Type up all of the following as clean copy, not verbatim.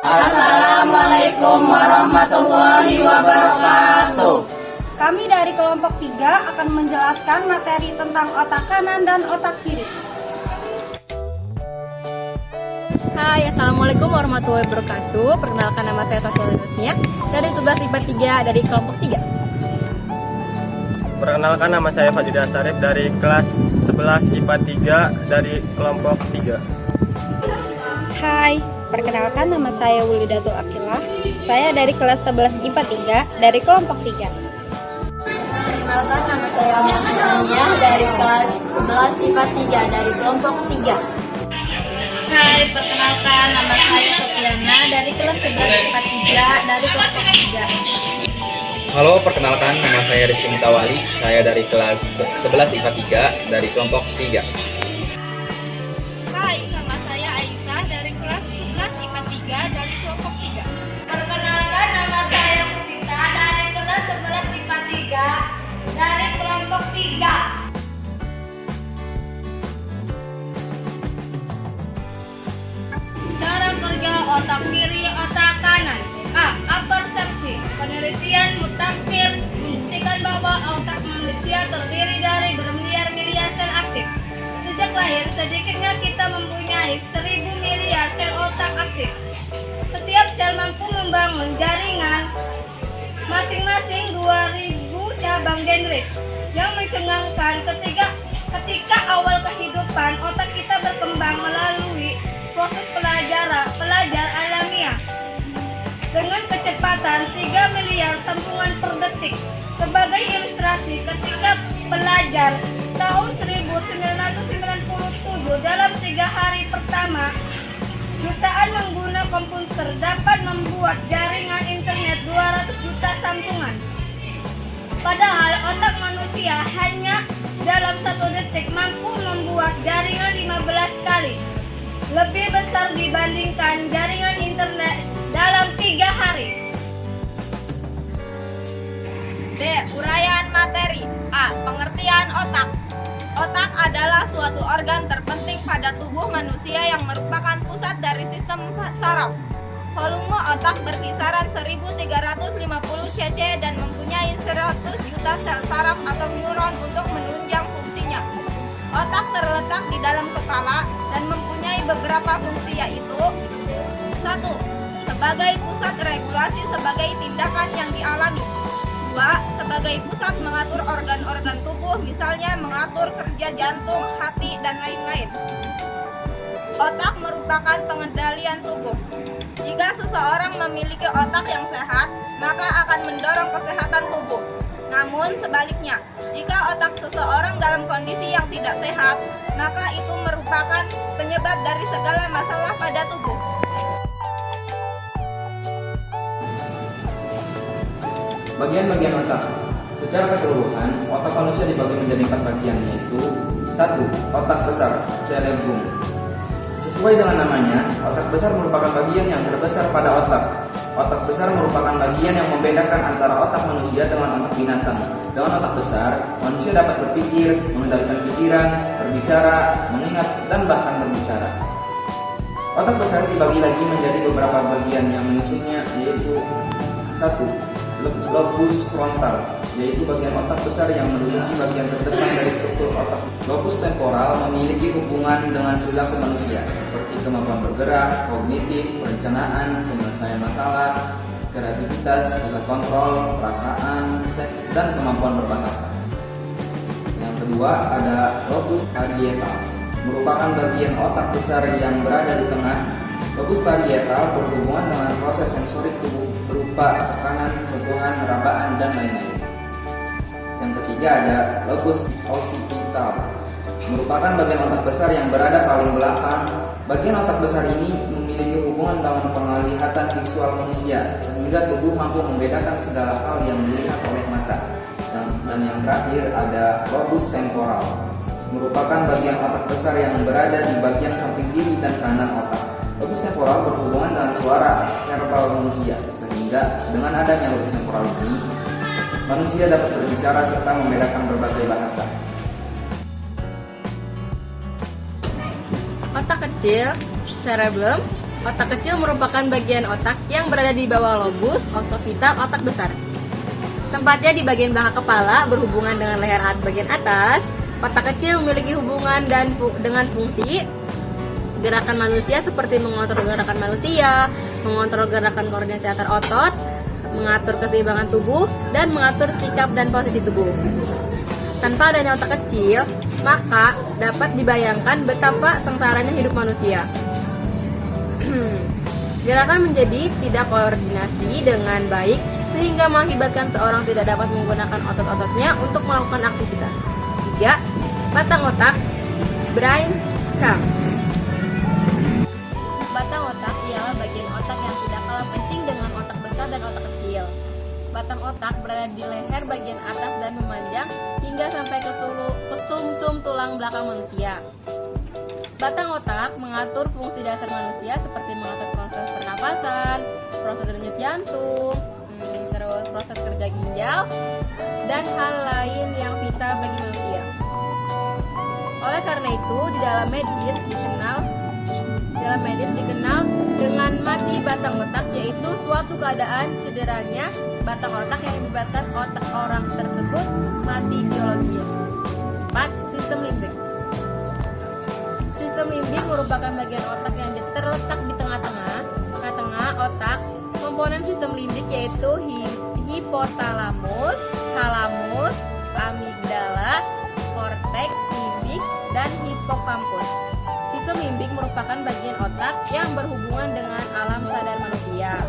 Assalamualaikum warahmatullahi wabarakatuh. Kami dari kelompok 3 akan menjelaskan materi tentang otak kanan dan otak kiri. Hai, Assalamualaikum warahmatullahi wabarakatuh. Perkenalkan, nama saya Safiyah Nusnia dari 11 IPA 3 dari kelompok 3. Perkenalkan, nama saya Fadila Sarif dari kelas 11 IPA 3 dari kelompok 3. Hai, perkenalkan nama saya Wulidatul Akilah. Saya dari kelas 11 IPA 3 dari kelompok 3. Perkenalkan, nama saya Muhammadiyah dari kelas 11 IPA 3 dari kelompok 3. Hai, perkenalkan nama saya Sofiana dari kelas 11 IPA 3 dari kelompok 3. Halo, perkenalkan, nama saya Rizky Mutawali. Saya dari kelas 11 IPA 3 dari kelompok 3. Hai, nama saya Aisyah dari kelas 11 IPA 3 dari kelompok 3. Perkenalkan, nama saya Putita dari kelas 11 IPA 3 dari kelompok 3. Cara kerja otak kiri, otak kanan. A. Apersepsi. Penelitian mutakhir membuktikan bahwa otak manusia terdiri dari bermiliar-miliar sel aktif. Sejak lahir, sedikitnya kita mempunyai 1000 miliar sel otak aktif. Setiap sel mampu membangun jaringan masing-masing 2000 cabang dendrit yang mencengangkan. Ketika awal kehidupan, otak kita berkembang melalui proses pelajar alamiah dengan kecepatan 3 miliar sambungan per detik. Sebagai ilustrasi, ketika pelajar tahun 1997 dalam 3 hari pertama, jutaan pengguna komputer dapat membuat jaringan internet 200 juta sambungan. Padahal otak manusia hanya dalam 1 detik mampu membuat jaringan 15 kali lebih besar dibandingkan jaringan internet dalam 3 hari. B. Uraian materi. A. Pengertian otak. Otak adalah suatu organ terpenting pada tubuh manusia yang merupakan pusat dari sistem saraf. Volume otak berkisaran 1350 cc dan mempunyai 100 juta sel saraf atau neuron untuk menunjang fungsinya. Otak terletak di dalam kepala dan mempunyai beberapa fungsi, yaitu 1. Sebagai pusat regulasi sebagai tindakan yang dialami. 2. Sebagai pusat mengatur organ-organ tubuh, misalnya mengatur kerja jantung, hati, dan lain-lain. Otak merupakan pengendalian tubuh. Jika seseorang memiliki otak yang sehat, maka akan mendorong kesehatan tubuh. Namun sebaliknya, jika otak seseorang dalam kondisi yang tidak sehat, maka itu merupakan penyebab dari segala masalah pada tubuh. Bagian-bagian otak. Secara keseluruhan, otak manusia dibagi menjadi 4 bagian, yaitu 1. Otak besar, cerebrum. Sesuai dengan namanya, otak besar merupakan bagian yang terbesar pada otak. Otak besar merupakan bagian yang membedakan antara otak manusia dengan otak binatang. Dengan otak besar, manusia dapat berpikir, mengendalikan pikiran, berbicara, mengingat, dan bahkan berbicara. Otak besar dibagi lagi menjadi beberapa bagian yang menyusunnya, yaitu 1. Lobus frontal, yaitu bagian otak besar yang menduduki bagian terdepan dari struktur otak. Lobus temporal memiliki hubungan dengan perilaku manusia, seperti kemampuan bergerak, kognitif, perencanaan, penyelesaian masalah, kreativitas, pusat kontrol, perasaan, seks, dan kemampuan berbahasa. Yang kedua ada lobus parietal, merupakan bagian otak besar yang berada di tengah. Lobus parietal berhubungan dengan proses sensorik tubuh berupa tekanan, sentuhan, rabaan, dan lain-lain. Yang ketiga ada lobus occipital, merupakan bagian otak besar yang berada paling belakang. Bagian otak besar ini memiliki hubungan dengan penglihatan visual manusia, sehingga tubuh mampu membedakan segala hal yang dilihat oleh mata. Dan yang terakhir ada lobus temporal, merupakan bagian otak besar yang berada di bagian samping kiri dan kanan otak. Lobus temporal berhubungan dengan suara verbal manusia, sehingga dengan adanya lobus temporal ini, manusia dapat berbicara serta membedakan berbagai bahasa. Otak kecil, cerebellum, Otak kecil merupakan bagian otak yang berada di bawah lobus occipital otak besar. Tempatnya di bagian belakang kepala berhubungan dengan leher bagian atas. Otak kecil memiliki hubungan dengan fungsi gerakan manusia seperti mengontrol gerakan manusia, mengontrol gerakan koordinasi antar otot, mengatur keseimbangan tubuh, dan mengatur sikap dan posisi tubuh. Tanpa adanya otak kecil, maka dapat dibayangkan betapa sengsaranya hidup manusia. Gerakan menjadi tidak koordinasi dengan baik sehingga mengakibatkan seorang tidak dapat menggunakan otot-ototnya untuk melakukan aktivitas. 3. Batang otak, brain stem. Batang otak ialah bagian otak yang tidak kalah penting dengan otak besar dan otak kecil. Batang otak berada di leher bagian atas dan memanjang hingga sampai ke sumsum tulang belakang manusia. Batang otak mengatur fungsi dasar manusia seperti mengatur proses pernapasan, proses denyut jantung, terus proses kerja ginjal, dan hal lain yang vital bagi manusia. Oleh karena itu, di dalam medis dikenal dengan mati batang otak, yaitu suatu keadaan cederanya batang otak yang menyebabkan otak orang tersebut mati biologis. 4. Sistem limbik. Sistem limbik merupakan bagian otak yang terletak di tengah-tengah otak. Komponen sistem limbik yaitu hipotalamus, thalamus, amigdala, korteks limbik, dan hipokampus. Sistem limbik merupakan bagian otak yang berhubungan dengan alam sadar manusia.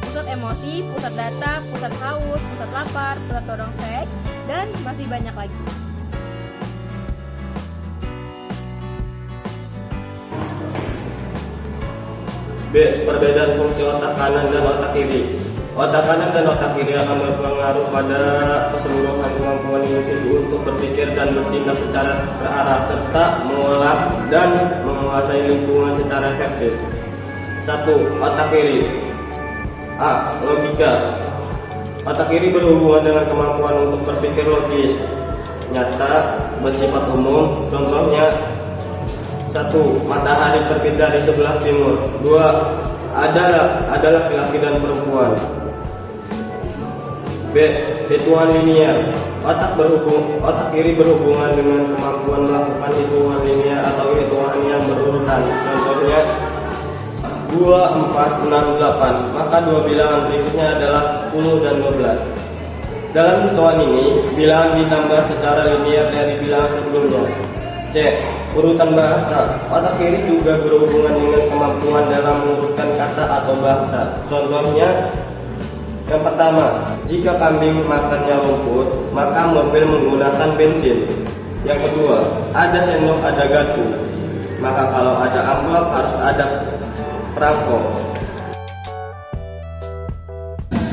Pusat emosi, pusat data, pusat haus, pusat lapar, pusat dorong seks, dan masih banyak lagi. B. Perbedaan fungsi otak kanan dan otak kiri. Otak kanan dan otak kiri akan berpengaruh pada keseluruhan kemampuan individu untuk berpikir dan bertindak secara terarah serta mengolah dan menguasai lingkungan secara efektif. 1. Otak kiri. A. Logika. Otak kiri berhubungan dengan kemampuan untuk berpikir logis, nyata, bersifat umum. Contohnya: 1. Matahari terbit dari sebelah timur. 2. Ada laki-laki dan perempuan. B. Hitungan linear. Otak kiri berhubungan dengan kemampuan melakukan hitungan linear atau hitungan yang berurutan. Contohnya 2, 4, 6, 8. Maka dua bilangan berikutnya adalah 10 dan 12. Dalam hitungan ini, bilangan ditambah secara linear dari bilangan sebelumnya. C. Urutan bahasa. Otak kiri juga berhubungan dengan kemampuan dalam mengurutkan kata atau bahasa. Contohnya, yang pertama, jika kambing makannya rumput, maka mobil menggunakan bensin. Yang kedua, ada sendok, ada garpu. Maka kalau ada amplop harus ada perangko.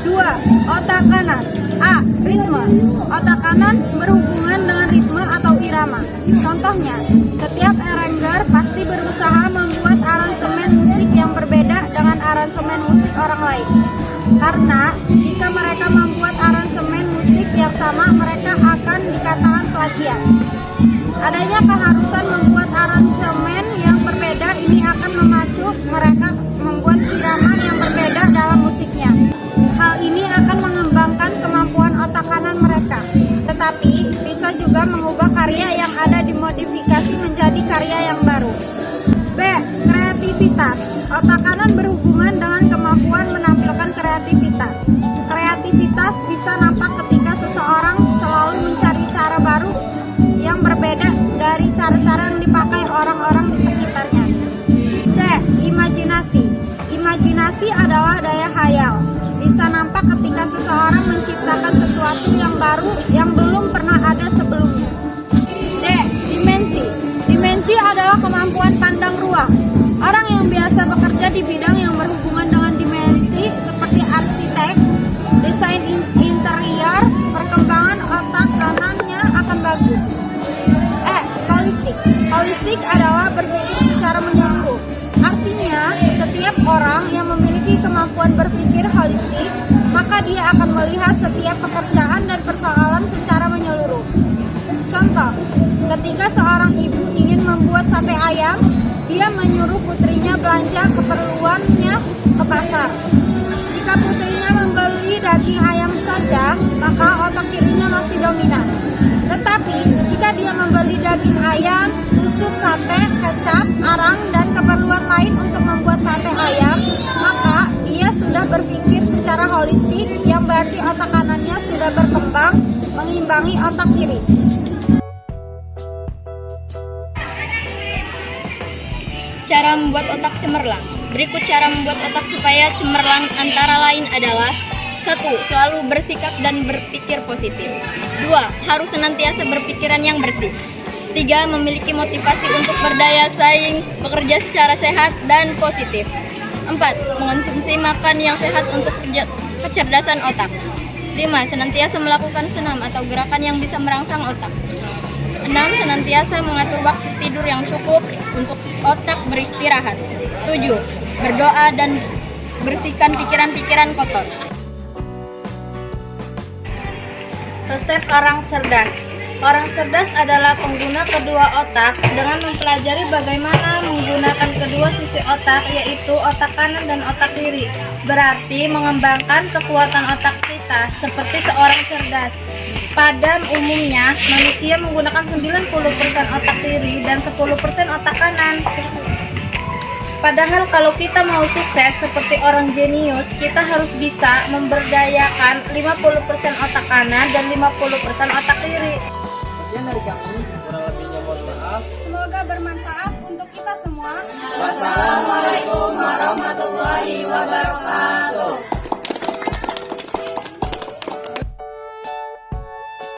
2. Otak kanan. A. Ritme. Otak kanan berhubungan dengan ritme atau irama. Contohnya, setiap arranger pasti berusaha membuat aransemen musik yang berbeda dengan aransemen musik orang lain. Karena jika mereka membuat aransemen musik yang sama, mereka akan dikatakan plagiat. Adanya keharusan membuat aransemen yang berbeda ini akan memacu mereka membuat irama yang berbeda dalam musiknya. Hal ini akan mengembangkan kemampuan otak kanan mereka, tetapi bisa juga mengubah karya yang ada dimodifikasi menjadi karya yang baru. B. Kreativitas. Otak kanan berhubungan dengan kemampuan menampilkan kreativitas. Kreativitas bisa nampak ketika seseorang selalu mencari cara baru yang berbeda dari cara-cara yang dipakai orang-orang di sekitarnya. C. Imajinasi. Imajinasi adalah daya khayal. Bisa nampak ketika seseorang menciptakan sesuatu yang baru yang belum pernah ada sebelumnya. D. Dimensi. Dimensi adalah kemampuan pandang ruang. Orang yang biasa bekerja di bidang yang berhubungan dengan dimensi seperti arsitek, desain interior, perkembangan otak kanannya akan bagus. E. Holistik. Holistik adalah berpikir secara menyeluruh. Artinya, setiap orang yang memiliki kemampuan berpikir holistik, maka dia akan melihat setiap pekerjaan dan persoalan secara menyeluruh. Contoh, ketika seorang ibu ingin membuat sate ayam, dia menyuruh putrinya belanja keperluannya ke pasar. Jika putrinya membeli daging ayam saja, maka otak kirinya masih dominan. Tetapi jika dia membeli daging ayam, tusuk sate, kecap, arang, dan keperluan lain untuk membuat sate ayam, maka dia sudah berpikir secara holistik, yang berarti otak kanannya sudah berkembang mengimbangi otak kiri. Cara membuat otak cemerlang. Berikut cara membuat otak supaya cemerlang antara lain adalah: 1. Selalu bersikap dan berpikir positif. 2. Harus senantiasa berpikiran yang bersih. 3. Memiliki motivasi untuk berdaya saing, bekerja secara sehat dan positif. 4. Mengonsumsi makan yang sehat untuk kecerdasan otak. 5. Senantiasa melakukan senam atau gerakan yang bisa merangsang otak. 6. Senantiasa mengatur waktu tidur yang cukup untuk otak beristirahat. 7. Berdoa dan bersihkan pikiran-pikiran kotor. Resep orang cerdas. Orang cerdas adalah pengguna kedua otak dengan mempelajari bagaimana menggunakan kedua sisi otak, yaitu otak kanan dan otak kiri. Berarti mengembangkan kekuatan otak kita seperti seorang cerdas. Pada umumnya, manusia menggunakan 90% otak kiri dan 10% otak kanan. Padahal kalau kita mau sukses seperti orang jenius, kita harus bisa memberdayakan 50% otak kanan dan 50% otak kiri. Sekian dari kami, kurang lebihnya mohon maaf. Semoga bermanfaat untuk kita semua. Wassalamualaikum warahmatullahi wabarakatuh.